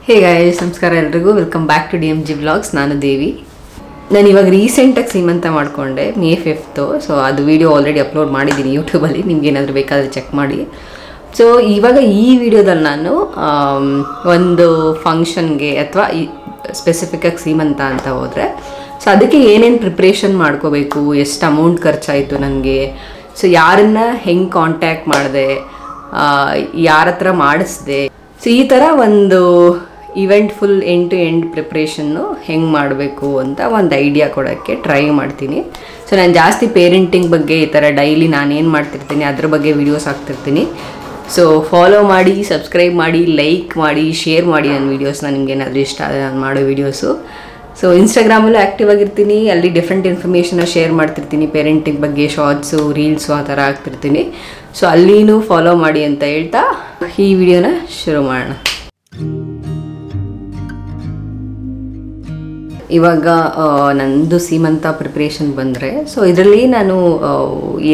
ಹೇ guys, ನಮಸ್ಕಾರ ಎಲ್ರಿಗೂ. Welcome back to DMG vlogs. ನಾನು ದೇವಿ. ನಾನು ಇವಾಗ ರೀಸೆಂಟಾಗಿ ಸೀಮಂತ ಮಾಡಿಕೊಂಡೆ May 5th. ಸೊ ಅದು ವಿಡಿಯೋ ಆಲ್ರೆಡಿ ಅಪ್ಲೋಡ್ ಮಾಡಿದ್ದೀನಿ ಯೂಟ್ಯೂಬಲ್ಲಿ. ನಿಮ್ಗೆ ಏನಾದರೂ ಬೇಕಾದರೆ ಚೆಕ್ ಮಾಡಿ. ಸೊ ಇವಾಗ ಈ ವಿಡಿಯೋದಲ್ಲಿ ನಾನು ಒಂದು ಫಂಕ್ಷನ್ಗೆ ಅಥವಾ ಸ್ಪೆಸಿಫಿಕ್ಕಾಗಿ ಸೀಮಂತ ಅಂತ ಹೋದರೆ ಸೊ ಅದಕ್ಕೆ ಏನೇನು ಪ್ರಿಪ್ರೇಷನ್ ಮಾಡ್ಕೋಬೇಕು, ಎಷ್ಟು ಅಮೌಂಟ್ ಖರ್ಚಾಯಿತು ನನಗೆ, ಸೊ ಯಾರನ್ನು ಹೆಂಗೆ ಕಾಂಟ್ಯಾಕ್ಟ್ ಮಾಡಿದೆ, ಯಾರ ಹತ್ರ ಮಾಡಿಸ್ದೆ, ಸೊ ಈ ಥರ ಒಂದು event full end to end ಪ್ರಿಪ್ರೇಷನ್ನು ಹೆಂಗೆ ಮಾಡಬೇಕು ಅಂತ ಒಂದು ಐಡಿಯಾ ಕೊಡೋಕ್ಕೆ ಟ್ರೈ ಮಾಡ್ತೀನಿ. ಸೊ ನಾನು ಜಾಸ್ತಿ ಪೇರೆಂಟಿಂಗ್ ಬಗ್ಗೆ ಈ ಥರ ಡೈಲಿ ನಾನೇನು ಮಾಡ್ತಿರ್ತೀನಿ ಅದ್ರ ಬಗ್ಗೆ ವೀಡಿಯೋಸ್ ಹಾಕ್ತಿರ್ತೀನಿ. ಸೊ ಫಾಲೋ ಮಾಡಿ, ಸಬ್ಸ್ಕ್ರೈಬ್ ಮಾಡಿ, ಲೈಕ್ ಮಾಡಿ, ಶೇರ್ ಮಾಡಿ ನನ್ನ ವೀಡಿಯೋಸ್ನ. ನಿಮ್ಗೆ ಏನಾದರೂ ಇಷ್ಟ ಆದರೆ ನಾನು ಮಾಡೋ ವೀಡಿಯೋಸು. ಸೊ ಇನ್ಸ್ಟಾಗ್ರಾಮಲ್ಲೂ ಆ್ಯಕ್ಟಿವ್ ಆಗಿರ್ತೀನಿ. ಅಲ್ಲಿ ಡಿಫ್ರೆಂಟ್ ಇನ್ಫಾರ್ಮೇಷನ್ನ ಶೇರ್ ಮಾಡ್ತಿರ್ತೀನಿ. ಪೇರೆಂಟಿಂಗ್ ಬಗ್ಗೆ ಶಾರ್ಟ್ಸು, ರೀಲ್ಸು ಆ ಥರ ಹಾಕ್ತಿರ್ತೀನಿ. ಸೊ ಅಲ್ಲಿನೂ ಫಾಲೋ ಮಾಡಿ ಅಂತ ಹೇಳ್ತಾ ಈ ವಿಡಿಯೋನ ಶುರು ಮಾಡೋಣ. ಇವಾಗ ನಂದು ಸೀಮಂತ ಪ್ರಿಪ್ರೇಷನ್ ಬಂದರೆ ಸೊ ಇದರಲ್ಲಿ ನಾನು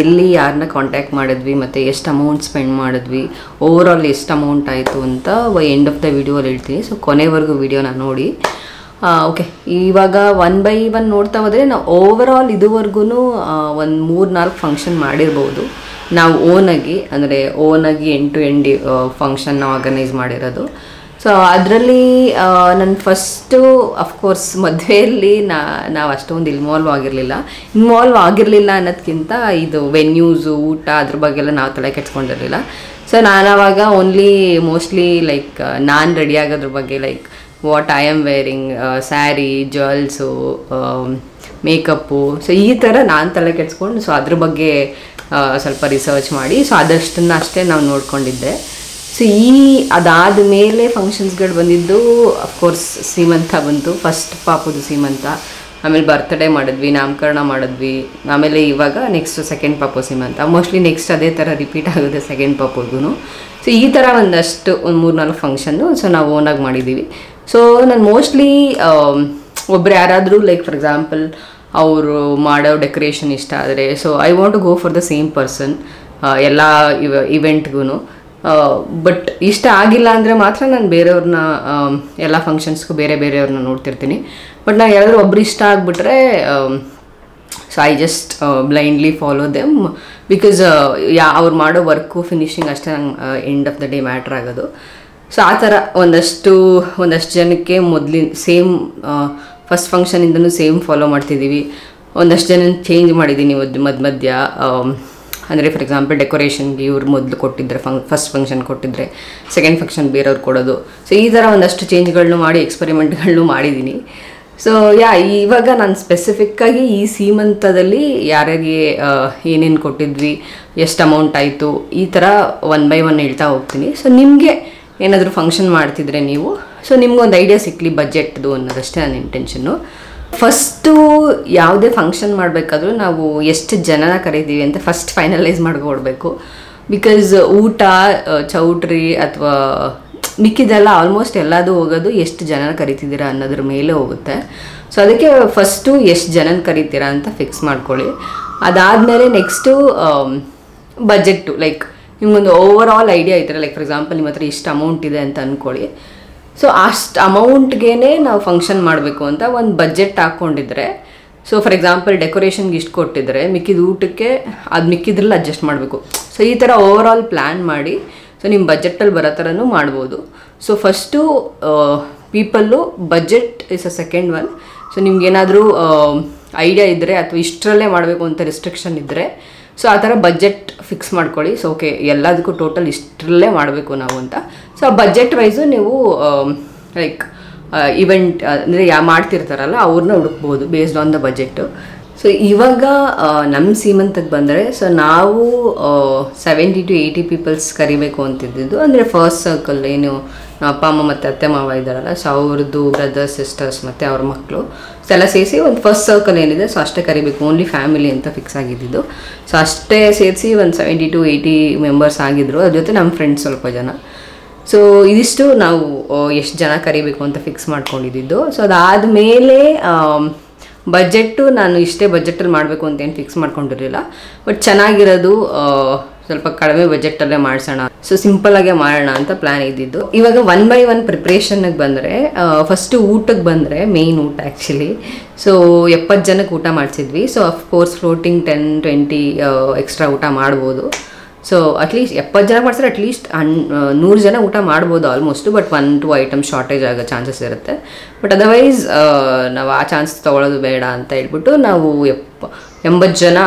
ಎಲ್ಲಿ ಯಾರನ್ನ ಕಾಂಟ್ಯಾಕ್ಟ್ ಮಾಡಿದ್ವಿ ಮತ್ತು ಎಷ್ಟು ಅಮೌಂಟ್ ಸ್ಪೆಂಡ್ ಮಾಡಿದ್ವಿ, ಓವರಾಲ್ ಎಷ್ಟು ಅಮೌಂಟ್ ಆಯಿತು ಅಂತ ಎಂಡ್ ಆಫ್ ದ ವಿಡಿಯೋಲ್ಲಿ ಹೇಳ್ತೀನಿ. ಸೊ ಕೊನೆವರೆಗೂ ವಿಡಿಯೋನ ನೋಡಿ. ಓಕೆ, ಇವಾಗ 1 by 1 ನೋಡ್ತಾ ಹೋದರೆ ನಾವು ಓವರಾಲ್ ಇದುವರೆಗೂ ಒಂದು 3-4 ಫಂಕ್ಷನ್ ಮಾಡಿರ್ಬೋದು ನಾವು ಓನಾಗಿ ಎಂಡ್ ಟು ಎಂಡ್ ಫಂಕ್ಷನ್ನ ಆರ್ಗನೈಸ್ ಮಾಡಿರೋದು. ಸೊ ಅದರಲ್ಲಿ ನನ್ನ ಫಸ್ಟು ಅಫ್ಕೋರ್ಸ್ ಮದುವೆಯಲ್ಲಿ ನಾವು ಅಷ್ಟೊಂದು ಇನ್ವಾಲ್ವ್ ಆಗಿರಲಿಲ್ಲ ಅನ್ನೋದಕ್ಕಿಂತ ಇದು ವೆನ್ಯೂಸು, ಊಟ ಅದ್ರ ಬಗ್ಗೆ ಎಲ್ಲ ನಾವು ತಲೆ ಕೆಡ್ಸ್ಕೊಂಡಿರಲಿಲ್ಲ. ಸೊ ನಾನು ಆವಾಗ ಮೋಸ್ಟ್ಲಿ ಲೈಕ್ ನಾನು ರೆಡಿ ಆಗೋದ್ರ ಬಗ್ಗೆ, like what I am wearing, sari, jewels, makeup, so ಈ ಥರ ನಾನು ತಲೆ ಕೆಡ್ಸ್ಕೊಂಡು ಸೊ ಅದ್ರ ಬಗ್ಗೆ ಸ್ವಲ್ಪ ರಿಸರ್ಚ್ ಮಾಡಿ ಸೊ ಅಷ್ಟೇ ನಾವು ನೋಡ್ಕೊಂಡಿದ್ದೆ. ಸೊ ಅದಾದ ಮೇಲೆ ಫಂಕ್ಷನ್ಸ್ಗಳು ಬಂದಿದ್ದು ಅಫ್ಕೋರ್ಸ್ ಸೀಮಂತ ಬಂತು. ಫಸ್ಟ್ ಪಾಪುದು ಸೀಮಂತ, ಆಮೇಲೆ ಬರ್ತ್ಡೇ ಮಾಡಿದ್ವಿ, ನಾಮಕರಣ ಮಾಡಿದ್ವಿ, ಆಮೇಲೆ ಇವಾಗ ನೆಕ್ಸ್ಟ್ ಸೆಕೆಂಡ್ ಪಾಪು ಸೀಮಂತ. ಮೋಸ್ಟ್ಲಿ ನೆಕ್ಸ್ಟ್ ಅದೇ ಥರ ರಿಪೀಟ್ ಆಗುತ್ತೆ ಸೆಕೆಂಡ್ ಪಾಪುಗೂ. ಸೊ ಈ ಥರ ಒಂದು 3-4 ಫಂಕ್ಷನ್ನು ಸೊ ನಾವು ಓನಾಗಿ ಮಾಡಿದ್ದೀವಿ. ಸೊ ನಾನು ಮೋಸ್ಟ್ಲಿ ಒಬ್ರು ಯಾರಾದರೂ ಲೈಕ್ ಫಾರ್ ಎಕ್ಸಾಂಪಲ್ ಅವರು ಮಾಡೋ ಡೆಕೋರೇಷನ್ ಇಷ್ಟ ಆದರೆ so I want to go for the same person ಎಲ್ಲ ಇವೆಂಟ್ಗೂ. ಬಟ್ ಇಷ್ಟ ಆಗಿಲ್ಲ ಅಂದರೆ ಮಾತ್ರ ನಾನು ಬೇರೆಯವ್ರನ್ನ ಎಲ್ಲ ಫಂಕ್ಷನ್ಸ್ಗೂ ಬೇರೆಯವ್ರನ್ನ ನೋಡ್ತಿರ್ತೀನಿ. ಬಟ್ ನಾನು ಯಾರಾದರೂ ಒಬ್ರು ಇಷ್ಟ ಆಗಿಬಿಟ್ರೆ so I just blindly follow them, because ಅವ್ರು ಮಾಡೋ ವರ್ಕು ಫಿನಿಶಿಂಗ್ ಅಷ್ಟೇ ನಂಗೆ end of the day matter ಆಗೋದು. ಸೊ ಆ ಥರ ಒಂದಷ್ಟು ಜನಕ್ಕೆ ಸೇಮ್ ಫಸ್ಟ್ ಫಂಕ್ಷನಿಂದನೂ ಸೇಮ್ ಫಾಲೋ ಮಾಡ್ತಿದ್ದೀವಿ. ಒಂದಷ್ಟು ಜನ ಚೇಂಜ್ ಮಾಡಿದ್ದೀನಿ ಮಧ್ಯ. ಅಂದರೆ ಫಾರ್ ಎಕ್ಸಾಂಪಲ್ ಡೆಕೋರೇಷನ್ಗೆ ಇವ್ರು ಮೊದಲು ಕೊಟ್ಟಿದ್ದರೆ ಫಸ್ಟ್ ಫಂಕ್ಷನ್ ಕೊಟ್ಟಿದ್ದರೆ ಸೆಕೆಂಡ್ ಫಂಕ್ಷನ್ ಬೇರೆಯವ್ರು ಕೊಡೋದು. ಸೊ ಈ ಥರ ಒಂದಷ್ಟು ಚೇಂಜ್ಗಳನ್ನೂ ಮಾಡಿ ಎಕ್ಸ್ಪೆರಿಮೆಂಟ್ಗಳನ್ನೂ ಮಾಡಿದ್ದೀನಿ. ಸೊ ಇವಾಗ ನಾನು ಸ್ಪೆಸಿಫಿಕ್ಕಾಗಿ ಈ ಸೀಮಂತದಲ್ಲಿ ಯಾರಿಗೆ ಏನೇನು ಕೊಟ್ಟಿದ್ವಿ, ಎಷ್ಟು ಅಮೌಂಟ್ ಆಯಿತು, ಈ ಥರ 1 by 1 ಹೇಳ್ತಾ ಹೋಗ್ತೀನಿ. ಸೊ ನಿಮಗೆ ಏನಾದರೂ ಫಂಕ್ಷನ್ ಮಾಡ್ತಿದ್ರೆ ನೀವು ಸೊ ನಿಮ್ಗೊಂದು ಐಡಿಯಾ ಸಿಕ್ಕಲಿ ಬಜೆಟ್ದು ಅನ್ನೋದಷ್ಟೇ ನನ್ನ ಇಂಟೆನ್ಷನ್ನು. ಫಸ್ಟು ಯಾವುದೇ ಫಂಕ್ಷನ್ ಮಾಡಬೇಕಾದ್ರೂ ನಾವು ಎಷ್ಟು ಜನನ ಕರೀತೀವಿ ಅಂತ ಫಸ್ಟ್ ಫೈನಲೈಸ್ ಮಾಡ್ಕೊಡ್ಬೇಕು. ಬಿಕಾಸ್ ಊಟ, ಚೌಟ್ರಿ ಅಥವಾ ಮಿಕ್ಕಿದೆಲ್ಲ ಆಲ್ಮೋಸ್ಟ್ ಎಲ್ಲದೂ ಹೋಗೋದು ಎಷ್ಟು ಜನನ ಕರಿತಿದ್ದೀರಾ ಅನ್ನೋದ್ರ ಮೇಲೆ ಹೋಗುತ್ತೆ. ಸೊ ಅದಕ್ಕೆ ಫಸ್ಟು ಎಷ್ಟು ಜನನ ಕರಿತೀರಾ ಅಂತ ಫಿಕ್ಸ್ ಮಾಡ್ಕೊಳ್ಳಿ. ಅದಾದಮೇಲೆ ನೆಕ್ಸ್ಟು ಬಜೆಟ್ಟು, ಲೈಕ್ ನಿಮ್ಗೊಂದು ಓವರ್ ಆಲ್ ಐಡಿಯಾ ಐತಾರೆ. ಲೈಕ್ ಫಾರ್ ಎಕ್ಸಾಂಪಲ್ ನಿಮ್ಮ ಹತ್ರ ಇಷ್ಟು ಅಮೌಂಟ್ ಇದೆ ಅಂತ ಅಂದ್ಕೊಳ್ಳಿ. ಸೊ ಅಷ್ಟು ಅಮೌಂಟ್ಗೆ ನಾವು ಫಂಕ್ಷನ್ ಮಾಡಬೇಕು ಅಂತ ಒಂದು ಬಜೆಟ್ ಹಾಕ್ಕೊಂಡಿದ್ರೆ, ಸೊ ಫಾರ್ ಎಕ್ಸಾಂಪಲ್ ಡೆಕೋರೇಷನ್ಗೆ ಇಷ್ಟು ಕೊಟ್ಟಿದ್ರೆ ಮಿಕ್ಕಿದ ಊಟಕ್ಕೆ ಮಿಕ್ಕಿದ್ರಲ್ಲಿ ಅಡ್ಜಸ್ಟ್ ಮಾಡಬೇಕು. ಸೊ ಈ ಥರ ಓವರ್ ಆಲ್ ಪ್ಲ್ಯಾನ್ ಮಾಡಿ ಸೊ ನಿಮ್ಮ ಬಜೆಟಲ್ಲಿ ಬರೋ ಥರನೂ ಮಾಡ್ಬೋದು. So first people budget is a second one. So ನಿಮ್ಗೇನಾದರೂ ಐಡಿಯಾ ಇದ್ದರೆ ಅಥವಾ ಇಷ್ಟರಲ್ಲೇ ಮಾಡಬೇಕು ಅಂತ ರಿಸ್ಟ್ರಿಕ್ಷನ್ ಇದ್ದರೆ ಸೊ ಆ ಥರ ಬಜೆಟ್ ಫಿಕ್ಸ್ ಮಾಡ್ಕೊಳ್ಳಿ. ಸೊ ಓಕೆ, ಎಲ್ಲದಕ್ಕೂ ಟೋಟಲ್ ಇಷ್ಟರಲ್ಲೇ ಮಾಡಬೇಕು ನಾವು ಅಂತ. ಸೊ ಆ ಬಜೆಟ್ ವೈಸು ನೀವು ಲೈಕ್ ಇವೆಂಟ್ ಅಂದರೆ ಮಾಡ್ತಿರ್ತಾರಲ್ಲ ಅವ್ರನ್ನ ಹುಡುಕ್ಬೋದು based on the budget. So ಇವಾಗ ನಮ್ಮ ಸೀಮಂತಕ್ಕೆ ಬಂದರೆ ಸೊ ನಾವು 70 to 80 ಪೀಪಲ್ಸ್ ಕರಿಬೇಕು ಅಂತಿದ್ದು. ಅಂದರೆ ಫಸ್ಟ್ ಸರ್ಕಲ್ ಏನು ನಮ್ಮ ಅಪ್ಪ ಅಮ್ಮ ಮತ್ತು ಅತ್ತೆ ಮಾವ ಇದ್ದಾರಲ್ಲ, ಸೊ ಅವ್ರದ್ದು ಬ್ರದರ್ಸ್, ಸಿಸ್ಟರ್ಸ್ ಮತ್ತು ಅವ್ರ ಮಕ್ಕಳು ಸೊ ಎಲ್ಲ ಸೇರಿಸಿ ಒಂದು ಫಸ್ಟ್ ಸರ್ಕಲ್ ಏನಿದೆ ಸೊ ಅಷ್ಟೇ ಕರಿಬೇಕು. ಓನ್ಲಿ ಫ್ಯಾಮಿಲಿ ಅಂತ ಫಿಕ್ಸ್ ಆಗಿದ್ದು. ಸೊ ಅಷ್ಟೇ ಸೇರಿಸಿ ಒಂದು 70 to 80 ಮೆಂಬರ್ಸ್ ಆಗಿದ್ದರು. ಅದ್ರ ಜೊತೆ ನಮ್ಮ ಫ್ರೆಂಡ್ಸ್ ಸ್ವಲ್ಪ ಜನ. ಸೊ ಇದಿಷ್ಟು ನಾವು ಎಷ್ಟು ಜನ ಕರಿಬೇಕು ಅಂತ ಫಿಕ್ಸ್ ಮಾಡ್ಕೊಂಡಿದ್ದು. ಸೊ ಅದಾದಮೇಲೆ ಬಜೆಟ್ಟು ನಾನು ಇಷ್ಟೇ ಬಜೆಟಲ್ಲಿ ಮಾಡಬೇಕು ಅಂತ ಏನು ಫಿಕ್ಸ್ ಮಾಡ್ಕೊಂಡಿರಲಿಲ್ಲ. ಬಟ್ ಚೆನ್ನಾಗಿರೋದು ಸ್ವಲ್ಪ ಕಡಿಮೆ ಬಜೆಟಲ್ಲೇ ಮಾಡಿಸೋಣ, ಸೊ ಸಿಂಪಲಾಗೆ ಮಾಡೋಣ ಅಂತ ಪ್ಲ್ಯಾನ್ ಇದ್ದಿದ್ದು. ಇವಾಗ 1 by 1 ಪ್ರಿಪ್ರೇಷನ್ಗೆ ಬಂದರೆ, ಫಸ್ಟು ಊಟಕ್ಕೆ ಬಂದರೆ, ಮೇಯ್ನ್ ಊಟ ಆ್ಯಕ್ಚುಲಿ. ಸೊ 70 ಜನಕ್ಕೆ ಊಟ ಮಾಡಿಸಿದ್ವಿ. ಸೊ ಅಫ್ಕೋರ್ಸ್ ಫ್ಲೋಟಿಂಗ್ 10-20 ಎಕ್ಸ್ಟ್ರಾ ಊಟ ಮಾಡ್ಬೋದು. ಸೊ ಅಟ್ಲೀಸ್ಟ್ 70 ಜನ ಮಾಡಿಸಿದ್ರೆ ಅಟ್ಲೀಸ್ಟ್ 100 ಜನ ಊಟ ಮಾಡ್ಬೋದು ಆಲ್ಮೋಸ್ಟು. ಬಟ್ 1-2 ಐಟಮ್ ಶಾರ್ಟೇಜ್ ಆಗೋ ಚಾನ್ಸಸ್ ಇರುತ್ತೆ. ಬಟ್ ಅದರ್ವೈಸ್ ನಾವು ಆ ಚಾನ್ಸ್ ತೊಗೊಳ್ಳೋದು ಬೇಡ ಅಂತ ಹೇಳ್ಬಿಟ್ಟು ನಾವು 80 ಜನ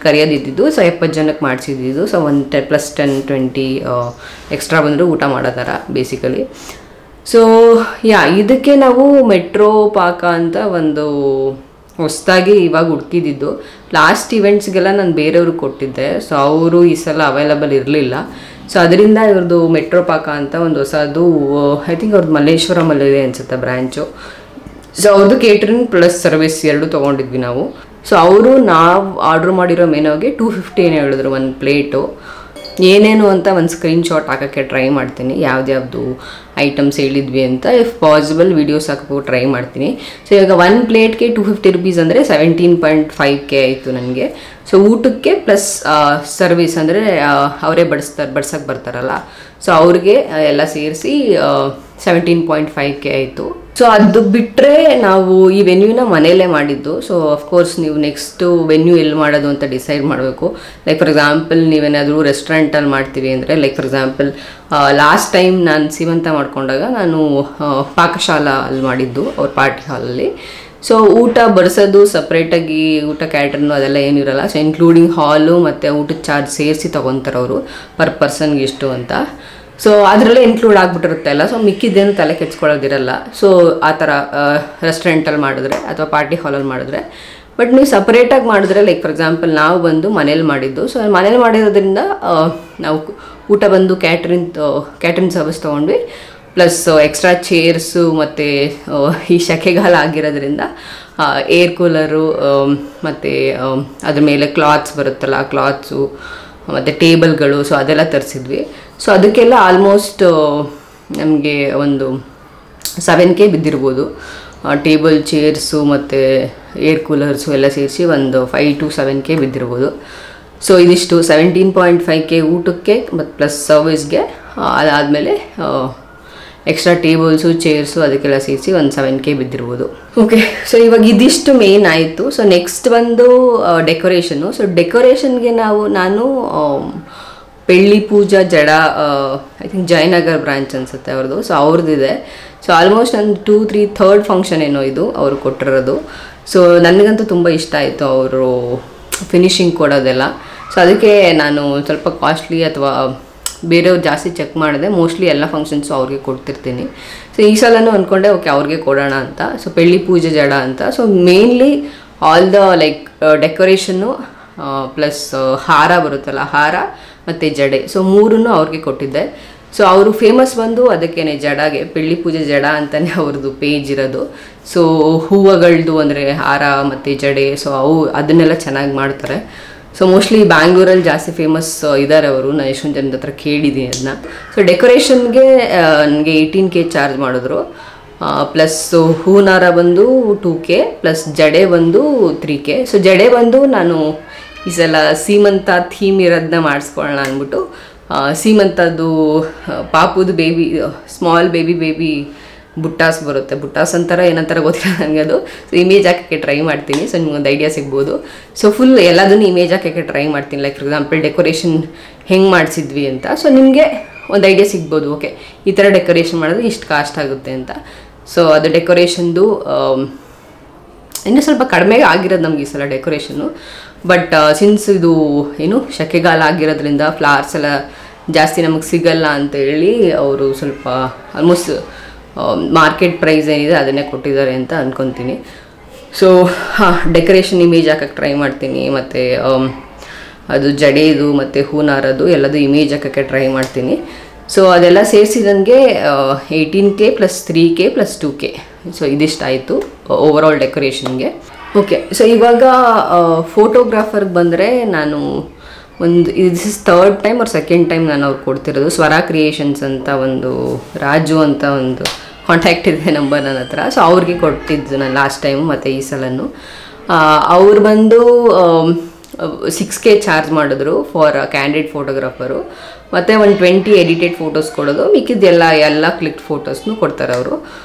ಕರೆಯೋದಿದ್ದು. ಸೊ 70 ಜನಕ್ಕೆ ಮಾಡಿಸಿದ್ದು. ಸೊ 10+10-20 ಎಕ್ಸ್ಟ್ರಾ ಬಂದರೂ ಊಟ ಮಾಡೋ ಥರ ಬೇಸಿಕಲಿ. ಸೊ ಇದಕ್ಕೆ ನಾವು ಮೆಟ್ರೋ ಪಾಕ ಅಂತ ಒಂದು ಹೊಸದಾಗಿ ಇವಾಗ ಹುಡುಕಿದ್ದು. ಲಾಸ್ಟ್ ಇವೆಂಟ್ಸ್ಗೆಲ್ಲ ನಾನು ಬೇರೆಯವ್ರಿಗೆ ಕೊಟ್ಟಿದ್ದೆ. ಸೊ ಅವರು ಈ ಸಲ ಅವೈಲಬಲ್ ಇರಲಿಲ್ಲ. ಸೊ ಅದರಿಂದ ಇವ್ರದ್ದು ಮೆಟ್ರೋ ಪಾಕ ಅಂತ ಒಂದು ಹೊಸದು, ಐ ಥಿಂಕ್ ಅವ್ರದ್ದು ಮಲ್ಲೇಶ್ವರಮಲ್ಲಿದೆ ಅನಿಸುತ್ತೆ ಬ್ರ್ಯಾಂಚು. ಸೊ ಅವ್ರದ್ದು ಕೇಟ್ರಿಂಗ್ ಪ್ಲಸ್ ಸರ್ವಿಸ್ ಎರಡು ತೊಗೊಂಡಿದ್ವಿ ನಾವು. ಸೊ ಅವರು ನಾವು ಆರ್ಡ್ರ್ ಮಾಡಿರೋ ಮೆನುಗೆ 250 ಏನೋ ಹೇಳಿದ್ರು ಒಂದು ಪ್ಲೇಟು. ಏನೇನು ಅಂತ ಒಂದು ಸ್ಕ್ರೀನ್ಶಾಟ್ ಹಾಕೋಕ್ಕೆ ಟ್ರೈ ಮಾಡ್ತೀನಿ, ಯಾವ್ದು ಐಟಮ್ಸ್ ಹೇಳಿದ್ವಿ ಅಂತ. ಇಫ್ ಪಾಸಿಬಲ್ ವೀಡಿಯೋಸ್ ಹಾಕೋಕ್ಕೆ ಟ್ರೈ ಮಾಡ್ತೀನಿ. ಸೊ ಇವಾಗ 1 ಪ್ಲೇಟ್ಗೆ 250 ರುಪೀಸ್ ಅಂದರೆ 17.5K ಆಯಿತು ನನಗೆ. ಸೊ ಊಟಕ್ಕೆ ಪ್ಲಸ್ ಸರ್ವಿಸ್ ಅಂದರೆ ಅವರೇ ಬಡ್ಸಕ್ಕೆ ಬರ್ತಾರಲ್ಲ, ಸೊ ಅವ್ರಿಗೆ ಎಲ್ಲ ಸೇರಿಸಿ 17.5K ಆಯಿತು. ಸೊ ಅದು ಬಿಟ್ಟರೆ ನಾವು ಈ ವೆನ್ಯೂನ ಮನೆಯಲ್ಲೇ ಮಾಡಿದ್ದು. ಸೊ ಅಫ್ಕೋರ್ಸ್ ನೀವು ನೆಕ್ಸ್ಟು ವೆನ್ಯೂ ಎಲ್ಲಿ ಮಾಡೋದು ಅಂತ ಡಿಸೈಡ್ ಮಾಡಬೇಕು. ಲೈಕ್ ಫಾರ್ ಎಕ್ಸಾಂಪಲ್ ನೀವೇನಾದರೂ ರೆಸ್ಟೋರೆಂಟಲ್ಲಿ ಮಾಡ್ತೀವಿ ಅಂದರೆ, like for example last time ನಾನು ಸೀಮಂತ ಮಾಡ್ಕೊಂಡಾಗ ನಾನು ಪಾಕಶಾಲಾ ಅಲ್ಲಿ ಮಾಡಿದ್ದು, ಅವ್ರ ಪಾರ್ಟಿ ಹಾಲಲ್ಲಿ. ಸೊ ಊಟ ಬಡಿಸೋದು ಸಪ್ರೇಟಾಗಿ ಊಟ ಕ್ಯಾಟ್ರನ್ನು ಅದೆಲ್ಲ ಏನಿರಲ್ಲ. ಸೊ ಇನ್ಕ್ಲೂಡಿಂಗ್ ಹಾಲು ಮತ್ತು ಊಟದ ಚಾರ್ಜ್ ಸೇರಿಸಿ ತೊಗೊತಾರೆ ಅವರು ಪರ್ ಪರ್ಸನ್ಗೆ ಇಷ್ಟು ಅಂತ. ಸೊ ಅದರಲ್ಲೇ ಇನ್ಕ್ಲೂಡ್ ಆಗಿಬಿಟ್ಟಿರುತ್ತೆ ಎಲ್ಲ. ಸೊ ಮಿಕ್ಕಿದ್ದೇನು ತಲೆ ಕೆಡ್ಸ್ಕೊಳ್ಳೋದಿರಲ್ಲ. ಸೊ ಆ ಥರ ರೆಸ್ಟೋರೆಂಟಲ್ಲಿ ಮಾಡಿದ್ರೆ ಅಥವಾ ಪಾರ್ಟಿ ಹಾಲಲ್ಲಿ ಮಾಡಿದ್ರೆ. ಬಟ್ ನೀವು ಸಪ್ರೇಟಾಗಿ ಮಾಡಿದ್ರೆ, ಲೈಕ್ ಫಾರ್ ಎಕ್ಸಾಂಪಲ್ ನಾವು ಬಂದು ಮನೇಲಿ ಮಾಡಿದ್ದು. ಸೊ ಮನೇಲಿ ಮಾಡಿರೋದ್ರಿಂದ ನಾವು ಊಟ ಬಂದು ಕ್ಯಾಟ್ರಿಂಗ್ ಸರ್ವಿಸ್ ತೊಗೊಂಡ್ವಿ. ಪ್ಲಸ್ ಎಕ್ಸ್ಟ್ರಾ ಚೇರ್ಸು ಮತ್ತು ಈ ಸೆಕೆಗಾಲ ಆಗಿರೋದ್ರಿಂದ ಏರ್ ಕೂಲರು ಮತ್ತು ಅದ್ರ ಮೇಲೆ ಕ್ಲಾತ್ಸ್ ಬರುತ್ತಲ್ಲ, ಕ್ಲಾತ್ಸು ಮತ್ತು ಟೇಬಲ್ಗಳು, ಸೊ ಅದೆಲ್ಲ ತರಿಸಿದ್ವಿ. ಸೊ ಅದಕ್ಕೆಲ್ಲ ಆಲ್ಮೋಸ್ಟ್ ನಮಗೆ ಒಂದು 7K ಬಿದ್ದಿರ್ಬೋದು. ಟೇಬಲ್, ಚೇರ್ಸು ಮತ್ತು ಏರ್ ಕೂಲರ್ಸು ಎಲ್ಲ ಸೇರಿಸಿ ಒಂದು 5 to 7K ಬಿದ್ದಿರ್ಬೋದು. ಸೊ ಇದಿಷ್ಟು 17.5K ಊಟಕ್ಕೆ ಮತ್ತು ಪ್ಲಸ್ ಸರ್ವಿಸ್ಗೆ. ಅದಾದಮೇಲೆ ಎಕ್ಸ್ಟ್ರಾ ಟೇಬಲ್ಸು, ಚೇರ್ಸು ಅದಕ್ಕೆಲ್ಲ ಸೇರಿಸಿ ಒಂದು 7K ಬಿದ್ದಿರ್ಬೋದು. ಓಕೆ, ಸೊ ಇವಾಗ ಇದಿಷ್ಟು ಮೇನ್ ಆಯಿತು. ಸೊ ನೆಕ್ಸ್ಟ್ ಬಂದು ಡೆಕೋರೇಷನ್ನು. ಸೊ ಡೆಕೋರೇಷನ್ಗೆ ನಾನು ಬೆಳ್ಳಿ ಪೂಜಾ ಜಡ, ಐ ಥಿಂಕ್ ಜಯನಗರ್ ಬ್ರಾಂಚ್ ಅನಿಸುತ್ತೆ ಅವ್ರದ್ದು. ಸೊ ಅವ್ರದ್ದಿದೆ. ಸೊ ಆಲ್ಮೋಸ್ಟ್ ನನ್ನ 2-3 ಥರ್ಡ್ ಫಂಕ್ಷನ್ ಏನೋ ಇದು ಅವರು ಕೊಟ್ಟಿರೋದು. ಸೊ ನನಗಂತೂ ತುಂಬ ಇಷ್ಟ ಆಯಿತು ಅವರು ಫಿನಿಶಿಂಗ್ ಕೊಡೋದೆಲ್ಲ. ಸೊ ಅದಕ್ಕೆ ನಾನು ಸ್ವಲ್ಪ ಕಾಸ್ಟ್ಲಿ ಅಥವಾ ಬೇರೆಯವ್ರು ಜಾಸ್ತಿ ಚೆಕ್ ಮಾಡಿದೆ. ಮೋಸ್ಟ್ಲಿ ಎಲ್ಲ ಫಂಕ್ಷನ್ಸು ಅವ್ರಿಗೆ ಕೊಡ್ತಿರ್ತೀನಿ. ಸೊ ಈ ಸಲನೂ ಅಂದ್ಕೊಂಡೆ ಓಕೆ ಅವ್ರಿಗೆ ಕೊಡೋಣ ಅಂತ. ಸೊ ಬೆಳ್ಳಿ ಪೂಜೆ ಜಡ ಅಂತ. So mainly all the like decoration plus ಹಾರ ಬರುತ್ತಲ್ಲ, ಹಾರ ಮತ್ತು ಜಡೆ, ಸೊ ಮೂರನ್ನು ಅವ್ರಿಗೆ ಕೊಟ್ಟಿದ್ದೆ. ಸೊ ಅವರು ಫೇಮಸ್ ಬಂದು ಅದಕ್ಕೇನೆ ಜಡಗೆ, ಬೆಳ್ಳಿ ಪೂಜೆ ಜಡ ಅಂತಲೇ ಅವ್ರದ್ದು ಪೇಜ್ ಇರೋದು. ಸೊ ಹೂವುಗಳದ್ದು ಅಂದರೆ ಹಾರ ಮತ್ತು ಜಡೆ, ಸೊ ಅದನ್ನೆಲ್ಲ ಚೆನ್ನಾಗಿ ಮಾಡ್ತಾರೆ. ಸೊ ಮೋಸ್ಟ್ಲಿ ಬ್ಯಾಂಗ್ಳೂರಲ್ಲಿ ಜಾಸ್ತಿ ಫೇಮಸ್ ಇದ್ದಾರೆ ಅವರು. ನಾನು ಎಷ್ಟೊಂದು ಜನದ ಹತ್ರ ಕೇಳಿದ್ದೀನಿ ಅದನ್ನ. ಸೊ ಡೆಕೋರೇಷನ್ಗೆ ನನಗೆ 18K ಚಾರ್ಜ್ ಮಾಡಿದ್ರು. ಪ್ಲಸ್ ಹೂನಾರ ಬಂದು 2K ಪ್ಲಸ್ ಜಡೆ ಬಂದು 3K. ಸೊ ಜಡೆ ಬಂದು ನಾನು ಈ ಸಲ ಸೀಮಂತ ಥೀಮ್ ಇರೋದನ್ನ ಮಾಡಿಸ್ಕೊಳ್ಳೋಣ ಅಂದ್ಬಿಟ್ಟು ಸೀಮಂತದ್ದು ಪಾಪುದು ಬೇಬಿ, ಸ್ಮಾಲ್ ಬೇಬಿ ಬುಟ್ಟಾಸ್ ಬರುತ್ತೆ, ಬುಟ್ಟಾಸ್ ಅಂತಾರೆ ಏನಂತಾರೆ ಗೊತ್ತಿಲ್ಲ ನನಗೆ ಅದು. ಸೊ ಇಮೇಜ್ ಹಾಕೋಕ್ಕೆ ಟ್ರೈ ಮಾಡ್ತೀನಿ. ಸೊ ನಿಮ್ಗೊಂದು ಐಡಿಯಾ ಸಿಗ್ಬೋದು. ಸೊ ಫುಲ್ ಎಲ್ಲದನ್ನು ಇಮೇಜ್ ಹಾಕೋಕ್ಕೆ ಟ್ರೈ ಮಾಡ್ತೀನಿ. ಲೈಕ್ ಫಾರ್ ಎಕ್ಸಾಂಪಲ್ ಡೆಕೋರೇಷನ್ ಹೆಂಗೆ ಮಾಡಿಸಿದ್ವಿ ಅಂತ. ಸೊ ನಿಮಗೆ ಒಂದು ಐಡಿಯಾ ಸಿಗ್ಬೋದು, ಓಕೆ ಈ ಥರ ಡೆಕೋರೇಷನ್ ಮಾಡಿದ್ರೆ ಇಷ್ಟು ಕಾಸ್ಟ್ ಆಗುತ್ತೆ ಅಂತ. ಸೊ ಅದು ಡೆಕೋರೇಷನ್ದು ಇನ್ನೂ ಸ್ವಲ್ಪ ಕಡಿಮೆ ಆಗಿರೋದು ನಮ್ಗೆ ಈ ಸಲ ಡೆಕೋರೇಷನ್ನು. ಬಟ್ ಸಿನ್ಸ್ ಇದು ಏನು ಸೆಕೆಗಾಲ ಆಗಿರೋದ್ರಿಂದ ಫ್ಲವರ್ಸ್ ಎಲ್ಲ ಜಾಸ್ತಿ ನಮಗೆ ಸಿಗಲ್ಲ ಅಂತೇಳಿ ಅವರು ಸ್ವಲ್ಪ ಆಲ್ಮೋಸ್ಟ್ ಮಾರ್ಕೆಟ್ ಪ್ರೈಸ್ ಏನಿದೆ ಅದನ್ನೇ ಕೊಟ್ಟಿದ್ದಾರೆ ಅಂತ ಅಂದ್ಕೊತೀನಿ. ಸೊ ಡೆಕೋರೇಷನ್ ಇಮೇಜ್ ಹಾಕೋಕ್ಕೆ ಟ್ರೈ ಮಾಡ್ತೀನಿ. ಮತ್ತು ಅದು ಜಡೆದು ಮತ್ತು ಹೂನಾರದು ಎಲ್ಲದು ಇಮೇಜ್ ಹಾಕೋಕ್ಕೆ ಟ್ರೈ ಮಾಡ್ತೀನಿ. ಸೊ ಅದೆಲ್ಲ ಸೇರಿಸಿ ನನಗೆ 18K plus 3K plus 2K. So ಇದಿಷ್ಟಾಯಿತು ಓವರಾಲ್ ಡೆಕೋರೇಷನ್ಗೆ. ಓಕೆ, ಸೊ ಇವಾಗ ಫೋಟೋಗ್ರಾಫರ್ಗೆ ಬಂದರೆ ನಾನು this is third time or second time ನಾನು ಅವ್ರು ಕೊಡ್ತಿರೋದು. ಸ್ವರ ಕ್ರಿಯೇಷನ್ಸ್ ಅಂತ ಒಂದು ರಾಜು ಅಂತ ಒಂದು ಕಾಂಟ್ಯಾಕ್ಟ್ ಇದೆ ನಂಬರ್ ನನ್ನ ಹತ್ರ. ಸೊ ಅವ್ರಿಗೆ ಕೊಟ್ಟಿದ್ದು ನಾನು ಲಾಸ್ಟ್ ಟೈಮು ಮತ್ತು ಈ ಸಲನೂ. ಅವ್ರು ಬಂದು 6K ಚಾರ್ಜ್ ಮಾಡಿದ್ರು ಫಾರ್ ಕ್ಯಾಂಡಿಡ್ ಫೋಟೋಗ್ರಾಫರು, ಮತ್ತು ಒಂದು 20 ಎಡಿಟೆಡ್ ಫೋಟೋಸ್ ಕೊಡೋದು, ಮಿಕ್ಕಿದ್ದೆಲ್ಲ ಕ್ಲಿಕ್ ಫೋಟೋಸ್ನು ಕೊಡ್ತಾರೆ ಅವರು.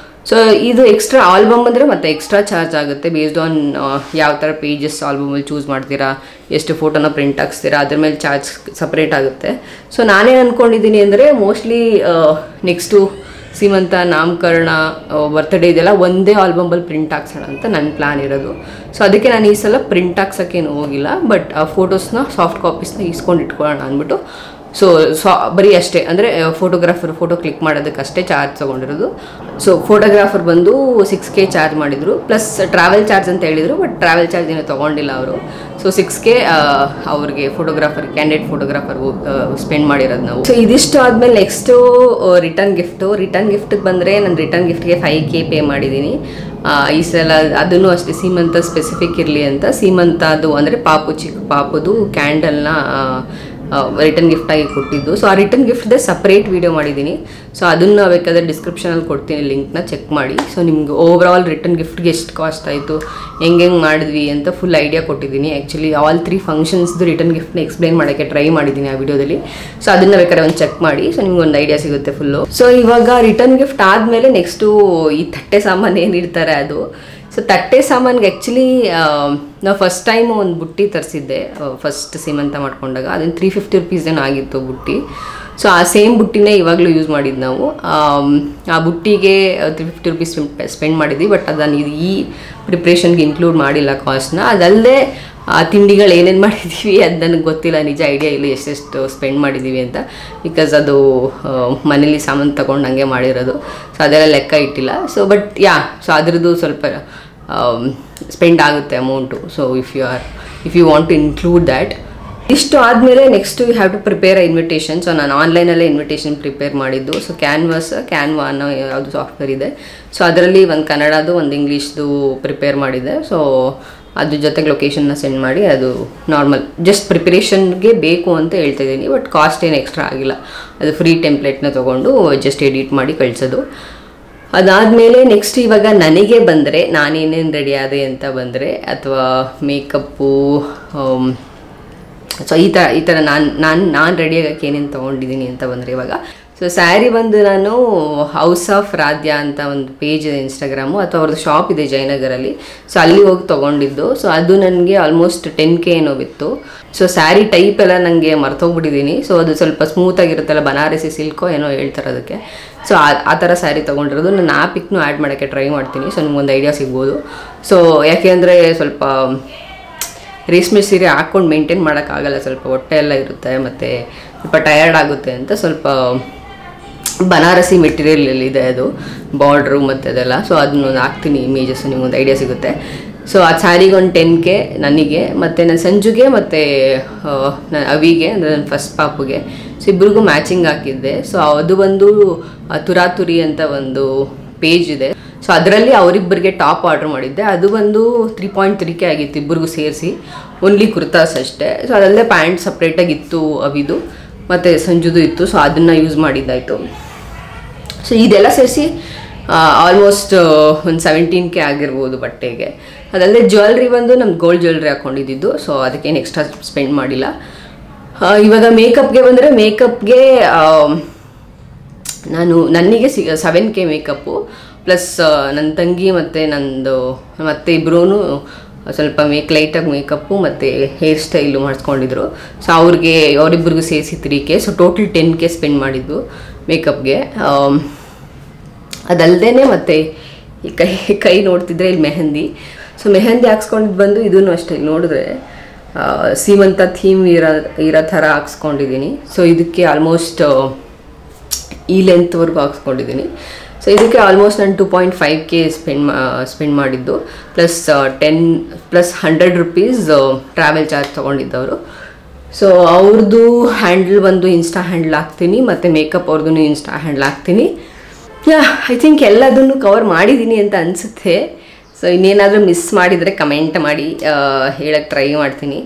ಸೊ ಇದು ಎಕ್ಸ್ಟ್ರಾ ಆಲ್ಬಮ್ ಅಂದರೆ ಮತ್ತೆ ಎಕ್ಸ್ಟ್ರಾ ಚಾರ್ಜ್ ಆಗುತ್ತೆ ಬೇಸ್ಡ್ ಆನ್ ಯಾವ ಥರ ಪೇಜಸ್ ಆಲ್ಬಮಲ್ಲಿ ಚೂಸ್ ಮಾಡ್ತೀರಾ, ಎಷ್ಟು ಫೋಟೋನ ಪ್ರಿಂಟ್ ಹಾಕ್ಸ್ತೀರಾ, ಅದ್ರ ಮೇಲೆ ಚಾರ್ಜ್ ಸಪ್ರೇಟ್ ಆಗುತ್ತೆ. ಸೊ ನಾನೇನು ಅಂದ್ಕೊಂಡಿದ್ದೀನಿ ಅಂದರೆ ಮೋಸ್ಟ್ಲಿ ನೆಕ್ಸ್ಟು ಸೀಮಂತ, ನಾಮಕರಣ, ಬರ್ತ್ಡೇ ಇದೆಲ್ಲ ಒಂದೇ ಆಲ್ಬಮಲ್ಲಿ ಪ್ರಿಂಟ್ ಹಾಕ್ಸೋಣ ಅಂತ ನನ್ನ ಪ್ಲ್ಯಾನ್ ಇರೋದು. ಸೊ ಅದಕ್ಕೆ ನಾನು ಈ ಸಲ ಪ್ರಿಂಟ್ ಹಾಕ್ಸೋಕ್ಕೇನು ಹೋಗಿಲ್ಲ, ಬಟ್ ಆ ಫೋಟೋಸ್ನ ಸಾಫ್ಟ್ ಕಾಪೀಸ್ನ ಇಸ್ಕೊಂಡು ಇಟ್ಕೊಳ್ಳೋಣ ಅಂದ್ಬಿಟ್ಟು. ಸೊ ಬರೀ ಅಷ್ಟೇ, ಅಂದರೆ ಫೋಟೋಗ್ರಾಫರ್ ಫೋಟೋ ಕ್ಲಿಕ್ ಮಾಡೋದಕ್ಕಷ್ಟೇ ಚಾರ್ಜ್ ತೊಗೊಂಡಿರೋದು. ಸೊ ಫೋಟೋಗ್ರಾಫರ್ ಬಂದು 6K ಚಾರ್ಜ್ ಮಾಡಿದರು, ಪ್ಲಸ್ ಟ್ರಾವೆಲ್ ಚಾರ್ಜ್ ಅಂತ ಹೇಳಿದರು, ಬಟ್ ಟ್ರಾವೆಲ್ ಚಾರ್ಜ್ ಏನೂ ತೊಗೊಂಡಿಲ್ಲ ಅವರು. ಸೊ 6K ಅವ್ರಿಗೆ ಫೋಟೋಗ್ರಾಫರ್, ಕ್ಯಾಂಡಿಡೇಟ್ ಫೋಟೋಗ್ರಾಫರ್ಗೂ ಸ್ಪೆಂಡ್ ಮಾಡಿರೋದು ನಾವು. ಸೊ ಇದಿಷ್ಟು ಆದಮೇಲೆ ನೆಕ್ಸ್ಟು ರಿಟರ್ನ್ ಗಿಫ್ಟಿಗೆ ಬಂದರೆ ನಾನು ರಿಟರ್ನ್ ಗಿಫ್ಟ್ಗೆ 5K ಪೇ ಮಾಡಿದ್ದೀನಿ. ಈ ಸಲ ಅದನ್ನು ಅಷ್ಟೇ ಸೀಮಂತ ಸ್ಪೆಸಿಫಿಕ್ ಇರಲಿ ಅಂತ ಸೀಮಂತದು ಅಂದರೆ ಚಿಕ್ಕ ಪಾಪುದು ಕ್ಯಾಂಡಲ್ನ ರಿಟರ್ನ್ ಗಿಫ್ಟಾಗಿ ಕೊಟ್ಟಿದ್ದು. ಸೊ ಆ ರಿಟರ್ನ್ ಗಿಫ್ಟ್ದೇ ಸಪ್ರೇಟ್ ವೀಡಿಯೋ ಮಾಡಿದ್ದೀನಿ. ಸೊ ಅದನ್ನು ಬೇಕಾದರೆ ಡಿಸ್ಕ್ರಿಪ್ಷನಲ್ಲಿ ಕೊಡ್ತೀನಿ, ಲಿಂಕ್ನ ಚೆಕ್ ಮಾಡಿ. ಸೊ ನಿಮ್ಗೆ ಓವರ್ ಆಲ್ ರಿಟರ್ನ್ ಗಿಫ್ಟ್ಗೆ ಎಷ್ಟು ಕಾಸ್ಟ್ ಆಯಿತು, ಹೆಂಗೆ ಮಾಡಿದ್ವಿ ಅಂತ ಫುಲ್ ಐಡಿಯಾ ಕೊಟ್ಟಿದ್ದೀನಿ. ಆ್ಯಕ್ಚುಲಿ ಆಲ್ 3 ಫಂಕ್ಷನ್ಸ್ದು ರಿಟರ್ನ್ ಗಿಫ್ಟ್ನ ಎಕ್ಸ್ಪ್ಲೈನ್ ಮಾಡೋಕ್ಕೆ ಟ್ರೈ ಮಾಡಿದ್ದೀನಿ ಆ ವಿಡಿಯೋದಲ್ಲಿ. ಸೊ ಅದನ್ನು ಬೇಕಾದ್ರೆ ಒಂದು ಚೆಕ್ ಮಾಡಿ, ಸೊ ನಿಮ್ಗೆ ಒಂದು ಐಡಿಯಾ ಸಿಗುತ್ತೆ ಫುಲ್ಲು. ಸೊ ಇವಾಗ ರಿಟರ್ನ್ ಗಿಫ್ಟ್ ಆದಮೇಲೆ ನೆಕ್ಸ್ಟು ಈ ತಟ್ಟೆ ಸಾಮಾನು ಏನಿರ್ತಾರೆ ಅದು. ಸೊ ತಟ್ಟೆ ಸಾಮಾನಿಗೆ ಆ್ಯಕ್ಚುಲಿ ನಾವು ಫಸ್ಟ್ ಟೈಮು ಒಂದು ಬುಟ್ಟಿ ತರಿಸಿದ್ದೆ ಫಸ್ಟ್ ಸೀಮಂತ ಮಾಡ್ಕೊಂಡಾಗ. ಅದನ್ನು 350 ರುಪೀಸ್ ಏನೋ ಆಗಿತ್ತು ಬುಟ್ಟಿ. ಸೊ ಆ ಸೇಮ್ ಬುಟ್ಟಿನೇ ಇವಾಗಲೂ ಯೂಸ್ ಮಾಡಿದ್ದು ನಾವು. ಆ ಬುಟ್ಟಿಗೆ 350 ರುಪೀಸ್ ಸ್ಪೆಂಡ್ ಮಾಡಿದ್ವಿ, ಬಟ್ ಅದನ್ನು ಈ ಪ್ರಿಪ್ರೇಷನ್ಗೆ ಇನ್ಕ್ಲೂಡ್ ಮಾಡಿಲ್ಲ ಕಾಸ್ಟ್ನ. ಅದಲ್ಲದೆ ಆ ತಿಂಡಿಗಳು ಏನೇನು ಮಾಡಿದ್ದೀವಿ ಅದು ನನಗೆ ಗೊತ್ತಿಲ್ಲ, ನಿಜ ಐಡಿಯಾ ಇಲ್ಲ ಎಷ್ಟೆಷ್ಟು ಸ್ಪೆಂಡ್ ಮಾಡಿದ್ದೀವಿ ಅಂತ. ಬಿಕಾಸ್ ಅದು ಮನೇಲಿ ಸಾಮಾನು ತೊಗೊಂಡು ಹಂಗೆ ಮಾಡಿರೋದು. ಸೊ ಅದೆಲ್ಲ ಲೆಕ್ಕ ಇಟ್ಟಿಲ್ಲ. ಸೊ ಬಟ್ ಸೊ ಅದರದ್ದು ಸ್ವಲ್ಪ ಸ್ಪೆಂಡ್ ಆಗುತ್ತೆ amount. So if you want to include that. ಇಷ್ಟು ಆದಮೇಲೆ next you have to prepare invitation. So ನಾನು ಆನ್ಲೈನಲ್ಲೇ ಇನ್ವಿಟೇಷನ್ ಪ್ರಿಪೇರ್ ಮಾಡಿದ್ದು. ಸೊ ಕ್ಯಾನ್ವಾ ಅನ್ನೋ ಯಾವುದು ಸಾಫ್ಟ್ವೇರ್ ಇದೆ. ಸೊ ಅದರಲ್ಲಿ ಒಂದು ಕನ್ನಡದು ಒಂದು ಇಂಗ್ಲೀಷ್ದು ಪ್ರಿಪೇರ್ ಮಾಡಿದೆ. ಸೊ ಅದ್ರ ಜೊತೆಗೆ ಲೊಕೇಶನ್ನ ಸೆಂಡ್ ಮಾಡಿ, ಅದು ನಾರ್ಮಲ್ ಜಸ್ಟ್ ಪ್ರಿಪರೇಷನ್ಗೆ ಬೇಕು ಅಂತ ಹೇಳ್ತಾ ಇದ್ದೀನಿ, ಬಟ್ ಕಾಸ್ಟ್ ಏನು ಎಕ್ಸ್ಟ್ರಾ ಆಗಿಲ್ಲ. ಅದು ಫ್ರೀ ಟೆಂಪ್ಲೇಟ್ನ ತೊಗೊಂಡು ಜಸ್ಟ್ ಎಡಿಟ್ ಮಾಡಿ ಕಳಿಸೋದು. ಅದಾದಮೇಲೆ ನೆಕ್ಸ್ಟ್ ಇವಾಗ ನನಗೆ ಬಂದರೆ ನಾನೇನೇನು ರೆಡಿ ಆದೆ ಅಂತ ಬಂದರೆ, ಅಥವಾ ಮೇಕಪ್ಪು, ಸೊ ಈ ಥರ ನಾನು ರೆಡಿ ಆಗೋಕ್ಕೆ ಏನೇನು ತೊಗೊಂಡಿದ್ದೀನಿ ಅಂತ ಬಂದರೆ ಇವಾಗ. ಸೊ ಸ್ಯಾರಿ ಬಂದು ನಾನು ಹೌಸ್ ಆಫ್ ರಾಧ್ಯ ಅಂತ ಒಂದು ಪೇಜ್ ಇದೆ ಇನ್ಸ್ಟಾಗ್ರಾಮು, ಅಥವಾ ಅವ್ರದ್ದು ಶಾಪ್ ಇದೆ ಜಯನಗರಲ್ಲಿ. ಸೊ ಅಲ್ಲಿ ಹೋಗಿ ತೊಗೊಂಡಿದ್ದು. ಸೊ ಅದು ನನಗೆ ಆಲ್ಮೋಸ್ಟ್ 10K ಏನೋ ಬಿತ್ತು. ಸೊ ಸ್ಯಾರಿ ಟೈಪ್ ಎಲ್ಲ ನನಗೆ ಮರ್ತೋಗ್ಬಿಟ್ಟಿದ್ದೀನಿ. ಸೊ ಅದು ಸ್ವಲ್ಪ ಸ್ಮೂತಾಗಿರುತ್ತಲ್ಲ, ಬನಾರಸಿ ಸಿಲ್ಕೋ ಏನೋ ಹೇಳ್ತಾರೆ ಅದಕ್ಕೆ. ಸೊ ಆ ಥರ ಸ್ಯಾರಿ ತೊಗೊಂಡಿರೋದು. ನಾನು ಆ ಪಿಕ್ನು ಆ್ಯಡ್ ಮಾಡೋಕ್ಕೆ ಟ್ರೈ ಮಾಡ್ತೀನಿ. ಸೊ ನಿಮ್ಗೊಂದು ಐಡಿಯಾ ಸಿಗ್ಬೋದು. ಸೊ ಯಾಕೆಂದರೆ ಸ್ವಲ್ಪ ರೇಷ್ಮೆ ಸೀರೆ ಹಾಕ್ಕೊಂಡು ಮೇಂಟೈನ್ ಮಾಡೋಕ್ಕಾಗಲ್ಲ, ಸ್ವಲ್ಪ ಹೊಟ್ಟೆ ಎಲ್ಲ ಇರುತ್ತೆ ಮತ್ತು ಸ್ವಲ್ಪ ಟಯರ್ಡ್ ಆಗುತ್ತೆ ಅಂತ ಸ್ವಲ್ಪ ಬನಾರಸಿ ಮೆಟೀರಿಯಲ್ ಇದೆ ಅದು, ಬಾರ್ಡ್ರು ಮತ್ತು ಅದೆಲ್ಲ. ಸೊ ಅದನ್ನೊಂದು ಹಾಕ್ತೀನಿ ಇಮೇಜಸ್, ನಿಮ್ಗೊಂದು ಐಡಿಯಾ ಸಿಗುತ್ತೆ. ಸೊ ಆ ಸ್ಯಾರಿಗೆ ಒಂದು 10K ನನಗೆ, ಮತ್ತು ನನ್ನ ಸಂಜುಗೆ ಮತ್ತು ಅವಿಗೆ ಅಂದರೆ ನನ್ನ ಫಸ್ಟ್ ಪಾಪುಗೆ. ಸೊ ಇಬ್ಬರಿಗೂ ಮ್ಯಾಚಿಂಗ್ ಹಾಕಿದ್ದೆ. ಸೊ ಅದು ಒಂದು ತುರಾತುರಿ ಅಂತ ಒಂದು ಪೇಜ್ ಇದೆ. ಸೊ ಅದರಲ್ಲಿ ಅವರಿಬ್ಬರಿಗೆ ಟಾಪ್ ಆರ್ಡ್ರ್ ಮಾಡಿದ್ದೆ. ಅದು ಬಂದು 3.3K ಆಗಿತ್ತು ಇಬ್ಬರಿಗೂ ಸೇರಿಸಿ, ಓನ್ಲಿ ಕುರ್ತಾಸ್ ಅಷ್ಟೇ. ಸೊ ಅದಲ್ಲದೆ ಪ್ಯಾಂಟ್ ಸಪ್ರೇಟಾಗಿತ್ತು ಅವಿದು, ಮತ್ತು ಸಂಜುದು ಇತ್ತು. ಸೊ ಅದನ್ನು ಯೂಸ್ ಮಾಡಿದ್ದಾಯಿತು. ಸೊ ಇದೆಲ್ಲ ಸೇರಿಸಿ ಆಲ್ಮೋಸ್ಟ್ ಒಂದು 17K ಆಗಿರ್ಬೋದು ಬಟ್ಟೆಗೆ. ಅದಲ್ಲದೆ ಜ್ಯುವೆಲ್ರಿ ಬಂದು ನಮ್ಗೆ ಗೋಲ್ಡ್ ಜ್ಯುವೆಲ್ರಿ ಹಾಕ್ಕೊಂಡಿದ್ದು. ಸೊ ಅದಕ್ಕೇನು ಎಕ್ಸ್ಟ್ರಾ ಸ್ಪೆಂಡ್ ಮಾಡಿಲ್ಲ. ಇವಾಗ ಮೇಕಪ್ಗೆ ಬಂದರೆ ಮೇಕಪ್ಗೆ ನನಗೆ 7K ಮೇಕಪ್ಪು, ಪ್ಲಸ್ ನನ್ನ ತಂಗಿ ಮತ್ತು ಮತ್ತೆ ಇಬ್ಬರೂ ಸ್ವಲ್ಪ ಲೈಟಾಗಿ ಮೇಕಪ್ಪು ಮತ್ತು ಹೇರ್ ಸ್ಟೈಲು ಮಾಡಿಸ್ಕೊಂಡಿದ್ರು. ಸೊ ಅವರಿಬ್ಬರಿಗೂ ಸೇರಿಸಿ 3K. So total 10K spend ಮಾಡಿದ್ದು ಮೇಕಪ್ಗೆ. ಅದಲ್ಲದೆ ಮತ್ತು ಈ ಕೈ ನೋಡ್ತಿದ್ರೆ ಇಲ್ಲಿ ಮೆಹಂದಿ. ಸೊ ಮೆಹಂದಿ ಹಾಕ್ಸ್ಕೊಂಡಿದ್ದು ಬಂದು ಇದೂ ಅಷ್ಟೇ, ನೋಡಿದ್ರೆ ಸೀಮಂತ ಥೀಮ್ ಇರೋ ಥರ ಹಾಕ್ಸ್ಕೊಂಡಿದ್ದೀನಿ. ಸೊ ಇದಕ್ಕೆ ಆಲ್ಮೋಸ್ಟ್ ಈ ಲೆಂತ್ವರೆಗೂ ಹಾಕ್ಸ್ಕೊಂಡಿದ್ದೀನಿ. ಸೊ ಇದಕ್ಕೆ ಆಲ್ಮೋಸ್ಟ್ ನಾನು 2.5K ಸ್ಪೆಂಡ್ ಮಾಡಿದ್ದು, ಪ್ಲಸ್ 100 ರುಪೀಸ್ ಟ್ರಾವೆಲ್ ಚಾರ್ಜ್ ತೊಗೊಂಡಿದ್ದವರು. ಸೊ ಅವ್ರದ್ದು ಹ್ಯಾಂಡಲ್ ಬಂದು ಇನ್ಸ್ಟಾ ಹ್ಯಾಂಡಲ್ ಹಾಕ್ತೀನಿ, ಮತ್ತು ಮೇಕಪ್ ಅವ್ರದ್ದು ಇನ್ಸ್ಟಾ ಹ್ಯಾಂಡಲ್ ಹಾಕ್ತೀನಿ. ಐ ಥಿಂಕ್ ಎಲ್ಲದನ್ನು ಕವರ್ ಮಾಡಿದ್ದೀನಿ ಅಂತ ಅನಿಸುತ್ತೆ. ಸೊ ಇನ್ನೇನಾದರೂ ಮಿಸ್ ಮಾಡಿದರೆ ಕಮೆಂಟ್ ಮಾಡಿ ಹೇಳಕ್ಕೆ ಟ್ರೈ ಮಾಡ್ತೀನಿ.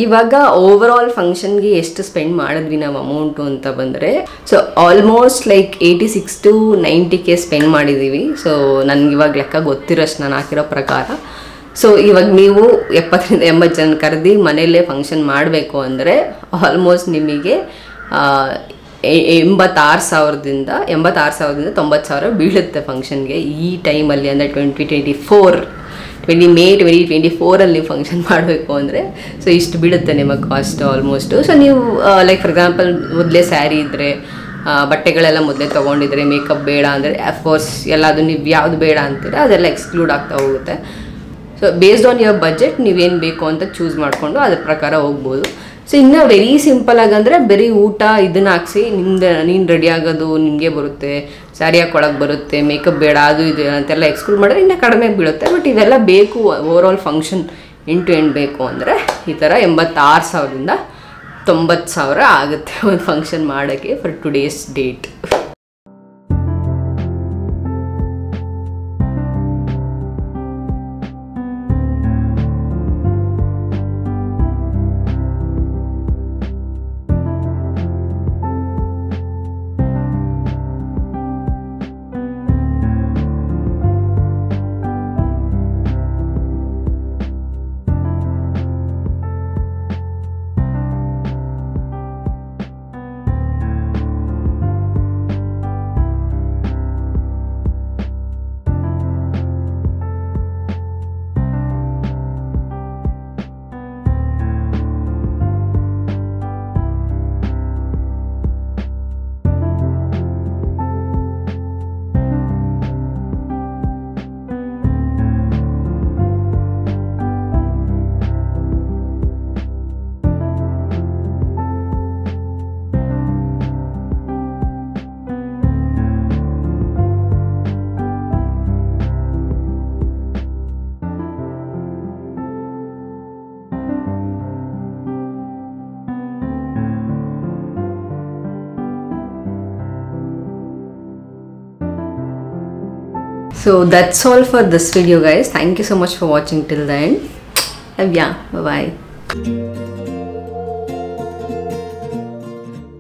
ಇವಾಗ ಓವರ್ ಆಲ್ ಫಂಕ್ಷನ್ಗೆ ಎಷ್ಟು ಸ್ಪೆಂಡ್ ಮಾಡಿದ್ವಿ ನಾವು ಅಮೌಂಟು ಅಂತ ಬಂದರೆ, so almost like 86 to 90K spend ಮಾಡಿದ್ದೀವಿ. ಸೊ ನನಗಿವಾಗ ಲೆಕ್ಕ ಗೊತ್ತಿರೋಷ್ಟು ನಾನು ಹಾಕಿರೋ ಪ್ರಕಾರ. ಸೊ ಇವಾಗ ನೀವು 70ರಿಂದ 80 ಜನ ಕರೆದು ಮನೆಯಲ್ಲೇ ಫಂಕ್ಷನ್ ಮಾಡಬೇಕು ಅಂದರೆ ಆಲ್ಮೋಸ್ಟ್ ನಿಮಗೆ 86,000ದಿಂದ 90,000 ಬೀಳುತ್ತೆ ಫಂಕ್ಷನ್ಗೆ ಈ ಟೈಮಲ್ಲಿ. ಅಂದರೆ 2024 ಮೇ 2024 ನೀವು ಫಂಕ್ಷನ್ ಮಾಡಬೇಕು ಅಂದರೆ ಸೊ ಇಷ್ಟು ಬೀಳುತ್ತೆ ನಿಮಗೆ ಕಾಸ್ಟ್ ಆಲ್ಮೋಸ್ಟು. ಸೊ ನೀವು ಲೈಕ್ ಫಾರ್ ಎಕ್ಸಾಂಪಲ್ ಮೊದಲೇ ಸ್ಯಾರಿ ಇದ್ದರೆ, ಬಟ್ಟೆಗಳೆಲ್ಲ ಮೊದಲೇ ತೊಗೊಂಡಿದ್ರೆ, ಮೇಕಪ್ ಬೇಡ ಅಂದರೆ ಅಫ್ಕೋರ್ಸ್ ಎಲ್ಲದು ನೀವು ಯಾವುದು ಬೇಡ ಅಂತೀರ ಅದೆಲ್ಲ ಎಕ್ಸ್ಕ್ಲೂಡ್ ಆಗ್ತಾ ಹೋಗುತ್ತೆ. So based on your budget ನೀವೇನು ಬೇಕು ಅಂತ ಚೂಸ್ ಮಾಡಿಕೊಂಡು ಅದ್ರ ಪ್ರಕಾರ ಹೋಗ್ಬೋದು. ಸೊ ಇನ್ನೂ ವೆರಿ ಸಿಂಪಲ್ ಆಗಂದರೆ ಬರೀ ಊಟ ಇದನ್ನ ಹಾಕ್ಸಿ ನೀನು ರೆಡಿ ಆಗೋದು ನಿಮಗೆ ಬರುತ್ತೆ, ಸ್ಯಾರಿ ಹಾಕ್ಕೊಳಕ್ಕೆ ಬರುತ್ತೆ, ಮೇಕಪ್ ಬೇಡ ಅದು ಇದು ಅಂತೆಲ್ಲ ಎಕ್ಸ್ಕ್ಲೂಡ್ ಮಾಡಿದ್ರೆ ಇನ್ನೂ ಕಡಿಮೆ ಬೀಳುತ್ತೆ. ಬಟ್ ಇವೆಲ್ಲ ಬೇಕು ಓವರ್ ಆಲ್ ಫಂಕ್ಷನ್ ಎಂಡ್ ಬೇಕು ಅಂದರೆ ಈ ಥರ 86,000ದಿಂದ 90,000 ಆಗುತ್ತೆ ಒಂದು ಫಂಕ್ಷನ್ ಮಾಡೋಕ್ಕೆ for today's date. So that's all for this video guys. Thank you so much for watching till the end. Yeah, bye bye.